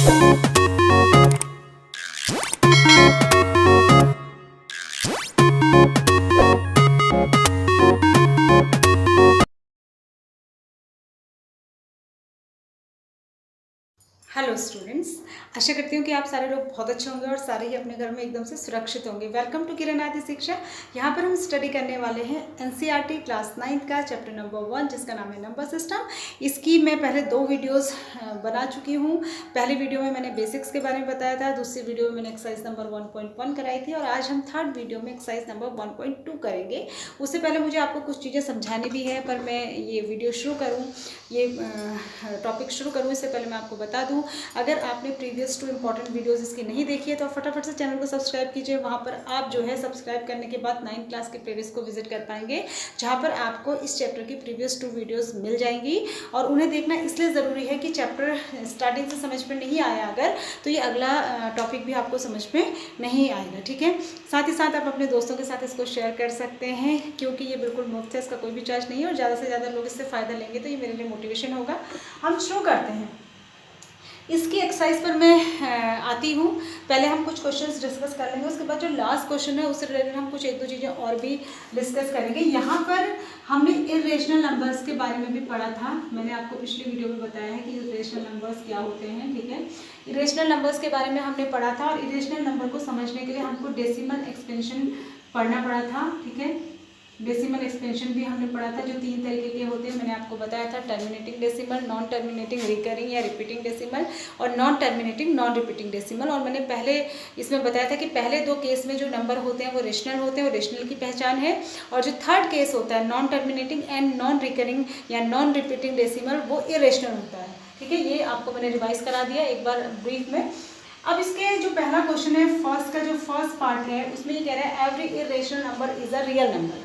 Hello students, आशा करती हूँ कि आप सारे लोग बहुत अच्छे होंगे और सारे ही अपने घर में एकदम से सुरक्षित होंगे। वेलकम टू किरण आदि शिक्षा। यहाँ पर हम स्टडी करने वाले हैं एनसीईआरटी क्लास 9 का चैप्टर नंबर 1 जिसका नाम है नंबर सिस्टम। इसकी मैं पहले 2 वीडियोस बना चुकी हूँ। पहली वीडियो में मैंने बेसिक्स के बारे में बताया था, दूसरी वीडियो में मैंने एक्सरसाइज नंबर 1.1 कराई थी और आज हम थर्ड वीडियो में एक्सरसाइज नंबर 1.2 करेंगे। उससे पहले मुझे आपको कुछ चीज़ें समझानी भी है, पर मैं ये वीडियो शुरू करूँ, ये टॉपिक शुरू करूँ इससे पहले मैं आपको बता दूँ, अगर आपने प्रीवियस 2 इंपॉर्टेंट वीडियोस इसकी नहीं देखी है तो फटाफट से चैनल को सब्सक्राइब कीजिए। वहाँ पर आप जो है सब्सक्राइब करने के बाद 9th क्लास के प्लेलिस्ट को विजिट कर पाएंगे, जहाँ पर आपको इस चैप्टर की प्रीवियस 2 वीडियोस मिल जाएंगी। और उन्हें देखना इसलिए ज़रूरी है कि चैप्टर स्टार्टिंग से समझ में नहीं आया अगर, तो ये अगला टॉपिक भी आपको समझ में नहीं आएगा, ठीक है। साथ ही साथ आप अपने दोस्तों के साथ इसको शेयर कर सकते हैं, क्योंकि ये बिल्कुल मुफ्त है, इसका कोई भी चार्ज नहीं है और ज़्यादा से ज़्यादा लोग इससे फ़ायदा लेंगे तो ये मेरे लिए मोटिवेशन होगा। हम शुरू करते हैं। इसकी एक्सरसाइज पर मैं आती हूँ। पहले हम कुछ क्वेश्चंस डिस्कस कर लेंगे, उसके बाद जो लास्ट क्वेश्चन है उससे रिलेटेड हम कुछ 1-2 चीज़ें और भी डिस्कस करेंगे। यहाँ पर हमने इरेशनल नंबर्स के बारे में भी पढ़ा था। मैंने आपको पिछली वीडियो में बताया है कि इरेशनल नंबर्स क्या होते हैं, ठीक है। इरेशनल नंबर्स के बारे में हमने पढ़ा था और इरेशनल नंबर को समझने के लिए हमको डेसिमल एक्सपेंशन पढ़ना पड़ा था, ठीक है। डेसिमल एक्सपेंशन भी हमने पढ़ा था, जो 3 तरीके के होते हैं। मैंने आपको बताया था terminating decimal, non terminating recurring या रिपीटिंग डेसिमल और non terminating non repeating decimal. और मैंने पहले इसमें बताया था कि पहले 2 केस में जो नंबर होते हैं वो रेशनल होते हैं, वो रेशनल की पहचान है। और जो थर्ड केस होता है non terminating and non recurring या नॉन रिपीटिंग डेसिमल, वो इरेशनल होता है, ठीक है। ये आपको मैंने रिवाइज करा दिया एक बार ब्रीफ में। अब इसके जो पहला क्वेश्चन है, फर्स्ट का जो फर्स्ट पार्ट है, उसमें ये कह रहा है every irrational number is a real number.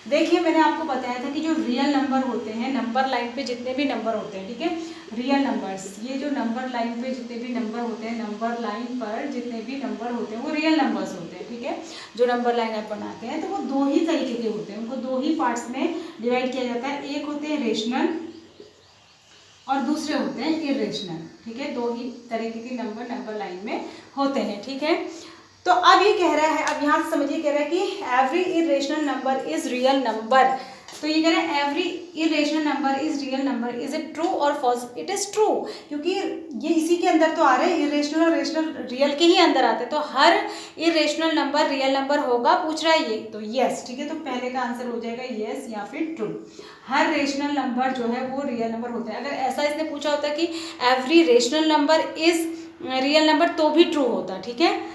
देखिए मैंने आपको बताया था कि जो रियल नंबर होते हैं, नंबर लाइन पे जितने भी नंबर होते हैं, ठीक है, रियल नंबर्स, ये जो नंबर लाइन पे जितने भी नंबर होते हैं, नंबर लाइन पर जितने भी नंबर होते हैं वो रियल नंबर्स होते हैं, ठीक है। जो नंबर लाइन आप बनाते हैं तो वो 2 ही तरीके के होते हैं, उनको 2 ही पार्ट्स में डिवाइड किया जाता है। एक होते हैं रेशनल और दूसरे होते हैं इरेशनल, ठीक है। 2 ही तरीके के नंबर लाइन में होते हैं, ठीक है। तो अब ये कह रहा है, अब यहाँ से समझिए, कह रहा है कि every irrational number is real number. तो ये कह रहा है every irrational number is real number, is it true और फॉल्स? इट इज ट्रू, क्योंकि ये इसी के अंदर तो आ रहा है, इरेशनल और रेशनल रियल के ही अंदर आते हैं, तो हर इरेशनल नंबर रियल नंबर होगा, पूछ रहा है ये, तो यस, ठीक है। तो पहले का आंसर हो जाएगा यस या फिर ट्रू। हर रेशनल नंबर जो है वो रियल नंबर होता है। अगर ऐसा इसने पूछा होता कि every rational number is real number तो भी ट्रू होता, ठीक है।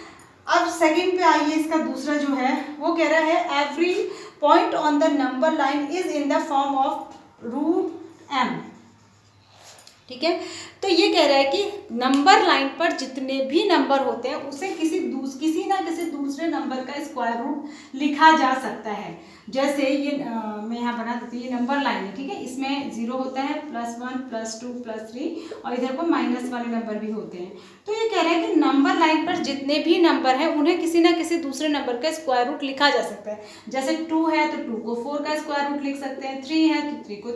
अब सेकंड पे आइए, इसका दूसरा जो है वो कह रहा है every point on the number line is in the form of √m, ठीक है। तो ये कह रहा है कि नंबर लाइन पर जितने भी नंबर होते हैं उसे किसी ना किसी दूसरे नंबर का स्क्वायर रूट लिखा जा सकता है। जैसे ये मैं यहाँ बना देती हूँ, ये नंबर लाइन है, ठीक है। इसमें 0 होता है, +1 +2 +3 और इधर को माइनस वाले नंबर भी होते हैं। तो ये कह रहा है कि नंबर लाइन पर जितने भी नंबर हैं उन्हें किसी ना किसी दूसरे नंबर का स्क्वायर रूट लिखा जा सकता है। जैसे 2 है तो 2 को 4 का स्क्वायर रूट लिख सकते हैं, 3 है तो 3 को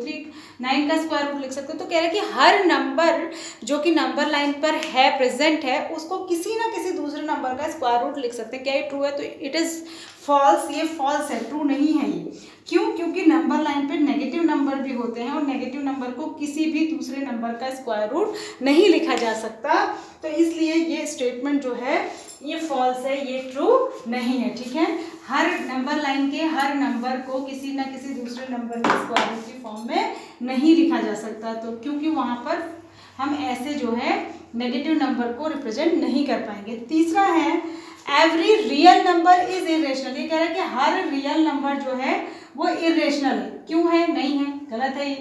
9 का स्क्वायर रूट लिख सकते हैं। तो कह रहा है कि हर नंबर जो कि नंबर लाइन पर है, प्रेजेंट है, उसको किसी ना किसी दूसरे नंबर का स्क्वायर रूट लिख सकते हैं। क्या ये ट्रू है? तो इट इज़ फॉल्स, ये फॉल्स है, ट्रू नहीं है ये। क्यों? क्योंकि नंबर लाइन पे नेगेटिव नंबर भी होते हैं और नेगेटिव नंबर को किसी भी दूसरे नंबर का स्क्वायर रूट नहीं लिखा जा सकता। तो इसलिए ये स्टेटमेंट जो है ये फॉल्स है, ये ट्रू नहीं है, ठीक है। हर नंबर लाइन के हर नंबर को किसी ना किसी दूसरे नंबर के स्क्वायर रूट की फॉर्म में नहीं लिखा जा सकता, तो क्योंकि वहाँ पर हम ऐसे जो है नेगेटिव नंबर को रिप्रेजेंट नहीं कर पाएंगे। तीसरा है every real number is irrational. ये कह रहा है कि हर रियल नंबर जो है वो इरेशनल है। क्यों है? नहीं है, गलत है ये,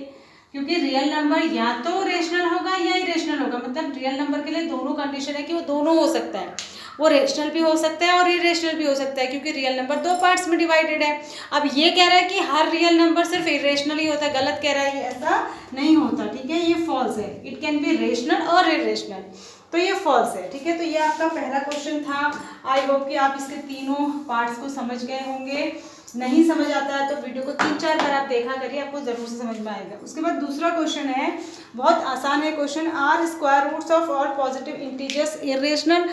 क्योंकि रियल नंबर या तो रेशनल होगा या इरेशनल होगा। मतलब रियल नंबर के लिए दोनों कंडीशन है कि वो दोनों हो सकता है, वो रेशनल भी हो सकता है और इरेशनल भी हो सकता है, क्योंकि रियल नंबर 2 पार्ट्स में डिवाइडेड है। अब ये कह रहा है कि हर रियल नंबर सिर्फ इरेशनल ही होता है, गलत कह रहा है, ये ऐसा नहीं होता, ठीक है, ये फॉल्स है। इट कैन बी रेशनल और इरेशनल, तो ये फॉल्स है, ठीक है। तो ये आपका पहला क्वेश्चन था। आई होप कि आप इसके तीनों पार्ट्स को समझ गए होंगे। नहीं समझ आता है तो वीडियो को 3-4 बार आप देखा करिए, आपको ज़रूर से समझ में आएगा। उसके बाद दूसरा क्वेश्चन है, बहुत आसान है question. Are square roots of all positive integers irrational.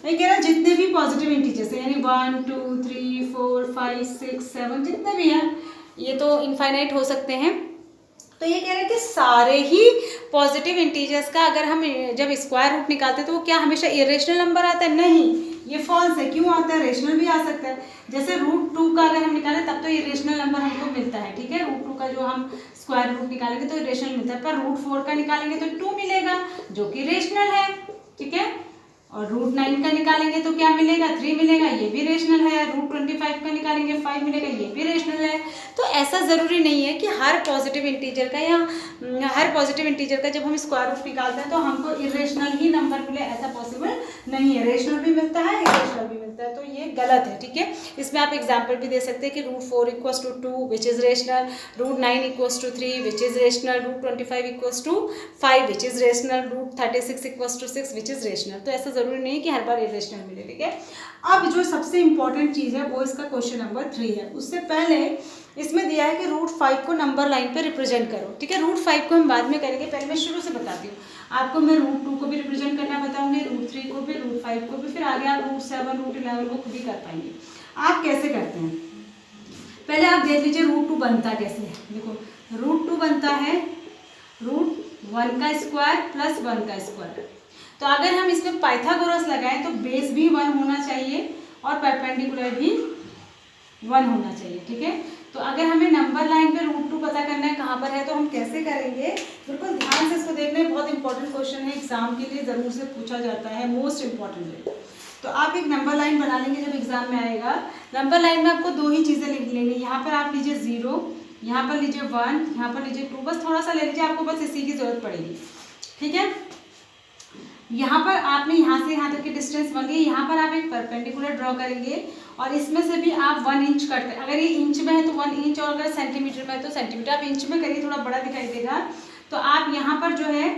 ये कह रहा है जितने भी पॉजिटिव इंटीजर्स है, यानी 1 2 3 4 5 6 7 जितने भी हैं, ये तो इनफाइनाइट हो सकते हैं। तो ये कह रहे हैं कि सारे ही पॉजिटिव इंटीजर्स का अगर हम जब स्क्वायर रूट निकालते हैं तो वो क्या हमेशा इरेशनल नंबर आता है? नहीं, ये फॉल्स है। क्यों आता है? रेशनल भी आ सकता है। जैसे √2 का अगर हम निकालें तब तो इरेशनल नंबर हमको मिलता है, ठीक है। √2 का जो हम स्क्वायर रूट निकालेंगे तो इरेशनल मिलता है, पर √4 का निकालेंगे तो 2 मिलेगा जो कि रेशनल है, ठीक है। और √9 का निकालेंगे तो क्या मिलेगा? 3 मिलेगा, ये भी रेशनल है। √25 का निकालेंगे 5 मिलेगा, ये भी रेशनल है। तो ऐसा ज़रूरी नहीं है कि हर पॉजिटिव इंटीजर का या हर पॉजिटिव इंटीजर का जब हम स्क्वायर रूट निकालते हैं तो हमको इरेशनल ही नंबर मिले, ऐसा पॉसिबल नहीं है। रेशनल भी मिलता है, इरेशनल भी मिलता है, तो ये गलत है, ठीक है। इसमें आप एग्जाम्पल भी दे सकते हैं कि √4 = 2 which is rational, √9 = 3 which is rational, √25 = 5 which is rational, √36 = 6 which is rational. तो ऐसा ज़रूरी नहीं है कि हर बार इरेशनल मिले, ठीक है। अब जो सबसे इंपॉर्टेंट चीज़ है वो इसका क्वेश्चन नंबर 3 है। उससे पहले इसमें दिया है कि √5 को नंबर लाइन पे रिप्रेजेंट करो, ठीक है। √5 को हम बाद में करेंगे, पहले मैं शुरू से बताती हूँ आपको। मैं √2 को भी रिप्रेजेंट करना बताऊंगी, √3 को भी, √5 को भी, फिर आगे आप √7 √11 को खुद ही कर पाएंगे। आप कैसे करते हैं पहले आप देख लीजिए √2 बनता कैसे है। देखो √2 बनता है √1 का स्क्वायर प्लस 1 का स्क्वायर। तो अगर हम इसमें पाइथागोरस लगाएं तो बेस भी 1 होना चाहिए और परपेंडिकुलर भी 1 होना चाहिए, ठीक है। तो अगर हमें नंबर लाइन पे √2 पता करना है कहाँ पर है तो हम कैसे करेंगे? बिल्कुल ध्यान से इसको देखना है, बहुत इंपॉर्टेंट क्वेश्चन है, एग्जाम के लिए ज़रूर से पूछा जाता है, मोस्ट इंपॉर्टेंट है। तो आप एक नंबर लाइन बना लेंगे जब एग्जाम में आएगा। नंबर लाइन में आपको 2 ही चीज़ें लिख लेंगे। यहाँ पर आप लीजिए 0, यहाँ पर लीजिए 1, यहाँ पर लीजिए 2, बस थोड़ा सा ले लीजिए, आपको बस इसी की जरूरत पड़ेगी, ठीक है। यहाँ पर आपने यहाँ से यहाँ तक की डिस्टेंस बन गई। यहाँ पर आप एक परपेंडिकुलर ड्रॉ करेंगे और इसमें से भी आप 1 इंच कट, अगर ये इंच में है तो 1 इंच, और अगर सेंटीमीटर में है तो सेंटीमीटर। आप इंच में करिए, थोड़ा बड़ा दिखाई देगा। तो आप यहाँ पर जो है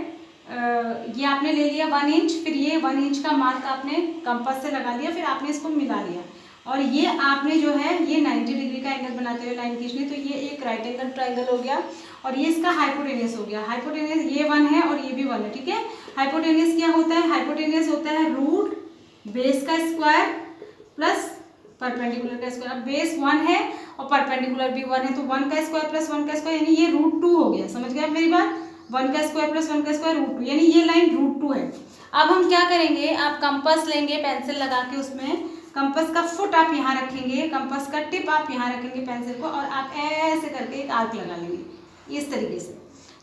ये आपने ले लिया 1 इंच, फिर ये 1 इंच का मार्क आपने कंपास से लगा लिया, फिर आपने इसको मिला लिया और ये आपने जो है ये 90 डिग्री का एंगल बनाते हुए लाइन खींचनी। तो ये एक राइट एंगल ट्राइंगल हो गया और ये इसका हाइपोटेनियस हो गया। हाइपोटेनियस ये 1 है और ये भी 1 है, ठीक है। हाइपोटेनियस क्या होता है? हाइपोटेनियस होता है रूट बेस का स्क्वायर प्लस परपेंडिकुलर का स्क्वायर। अब बेस 1 है और परपेंडिकुलर भी 1 है, तो 1 का स्क्वायर प्लस 1 का स्क्वायर, यानी ये √2 हो गया। समझ गए आप मेरी बात? 1 का स्क्वायर प्लस 1 का स्क्वायर √2, यानी ये लाइन √2 है। अब हम क्या करेंगे? आप कंपास लेंगे, पेंसिल लगा के उसमें कंपास का फुट आप यहाँ रखेंगे, कंपास का टिप आप यहाँ रखेंगे पेंसिल को, और आप ऐसे करके एक आर्क लगा लेंगे इस तरीके से।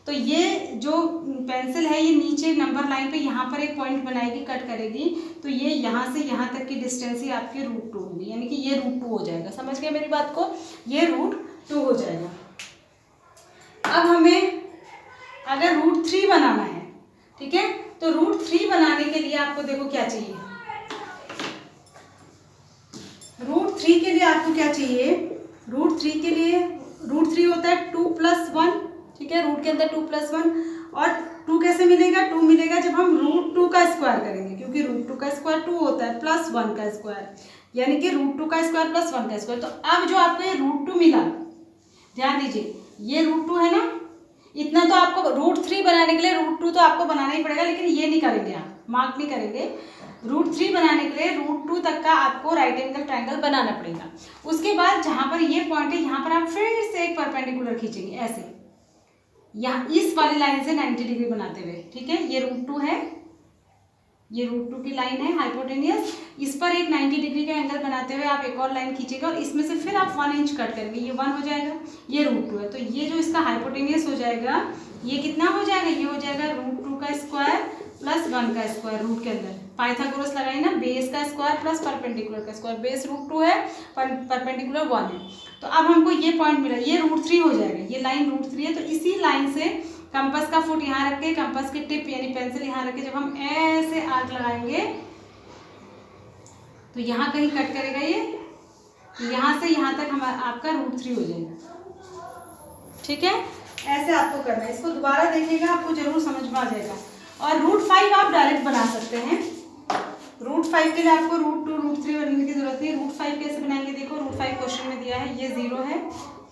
तो ये जो पेंसिल है ये नीचे नंबर लाइन पे यहाँ पर एक पॉइंट बनाएगी, कट करेगी, तो ये यहाँ से यहाँ तक की डिस्टेंस ही आपकी √2 होगी, यानी कि ये √2 हो जाएगा। समझ गए मेरी बात को? ये √2 हो जाएगा। अब हमें अगर √3 बनाना है, ठीक है, तो √3 बनाने के लिए आपको देखो क्या चाहिए। √3 के लिए आपको क्या चाहिए? √3 के लिए √3 होता है 2 + 1, ठीक है। रूट के अंदर 2 + 1, और 2 कैसे मिलेगा? 2 मिलेगा जब हम √2 का स्क्वायर करेंगे, क्योंकि √2 का स्क्वायर 2 होता है प्लस 1 का स्क्वायर, यानी कि √2 का स्क्वायर प्लस 1 का स्क्वायर। तो अब जो आपको ये √2 मिला, ध्यान दीजिए, ये √2 है ना, इतना तो आपको √3 बनाने के लिए √2 तो आपको बनाना ही पड़ेगा, लेकिन ये नहीं करेंगे, आप मार्क नहीं करेंगे। √3 बनाने के लिए √2 तक का आपको राइट एंगल ट्रायंगल बनाना पड़ेगा। उसके बाद जहाँ पर ये पॉइंट है यहाँ पर आप फिर से एक परपेंडिकुलर खींचेंगे ऐसे, यहाँ इस वाली लाइन से 90 डिग्री बनाते हुए, ठीक है। ये √2 है, ये √2 की लाइन है हाइपोटेनियस, इस पर एक 90 डिग्री का एंगल बनाते हुए आप एक और लाइन खींचेंगे और इसमें से फिर आप 1 इंच कट करेंगे, ये 1 हो जाएगा, ये √2 है। तो ये जो इसका हाइपोटेनियस हो जाएगा, ये कितना हो जाएगा? ये हो जाएगा √2 का स्क्वायर प्लस 1 का स्क्वायर। रूट के अंदर पाइथागोरस लगाए ना, बेस का स्क्वायर प्लस परपेंडिकुलर का स्क्वायर। बेस √2 है, परपेंडिकुलर 1 है। तो अब हमको ये पॉइंट मिला, ये √3 हो जाएगा, ये लाइन √3 है। तो इसी लाइन से कंपास का फुट यहाँ रख के, कंपास की टिप यानी पेंसिल यहाँ रख के जब हम ऐसे आर्क लगाएंगे तो यहाँ कहीं कट करेगा ये, तो यहाँ से यहाँ तक आपका √3 हो जाएगा, ठीक है। ऐसे आपको करना है, इसको दोबारा देखिएगा, आपको जरूर समझ में आ जाएगा। और √5 आप डायरेक्ट बना सकते हैं। √5 के लिए आपको √2 √3 बनाने की जरूरत नहीं, 5 कैसे बनाएंगे, देखो रूट 5 क्वेश्चन में दिया है, ये 0 है,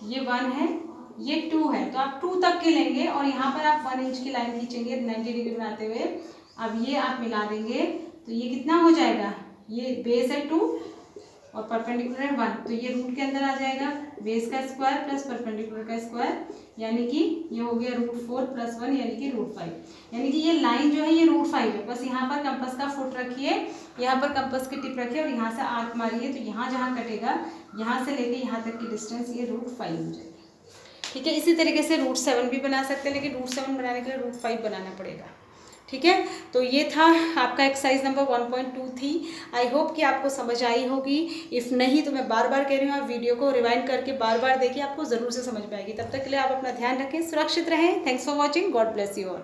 ये 1 है, ये 2 है, तो आप 2 तक के लेंगे और यहाँ पर आप 1 इंच की लाइन खींचेंगे 90 डिग्री बनाते हुए। अब ये आप मिला देंगे तो ये कितना हो जाएगा, ये बेस है 2 और परपेंडिकुलर है 1, तो ये रूट के अंदर आ जाएगा, बेस का स्क्वायर प्लस परपेंडिकुलर का स्क्वायर, यानी कि ये हो गया रूट 4 प्लस 1 यानी कि रूट 5। यानी कि ये लाइन जो है ये रूट 5 है। बस यहाँ पर कंपास का फुट रखिए, यहाँ पर कंपास की टिप रखिए और यहाँ से आर्क मारिए, तो यहाँ जहाँ कटेगा यहाँ से लेके यहाँ तक की डिस्टेंस ये रूट 5 हो जाएगी। ठीक है, इसी तरीके से रूट 7 भी बना सकते हैं, लेकिन रूट 7 बनाने के लिए रूट 5 बनाना पड़ेगा। ठीक है, तो ये था आपका एक्सरसाइज नंबर 1.2 थी। आई होप कि आपको समझ आई होगी। इफ़ नहीं तो मैं बार बार कह रही हूँ, आप वीडियो को रिवाइंड करके बार बार देखिए, आपको ज़रूर से समझ में आएगी। तब तक के लिए आप अपना ध्यान रखें, सुरक्षित रहें। Thanks for watching, God bless you all.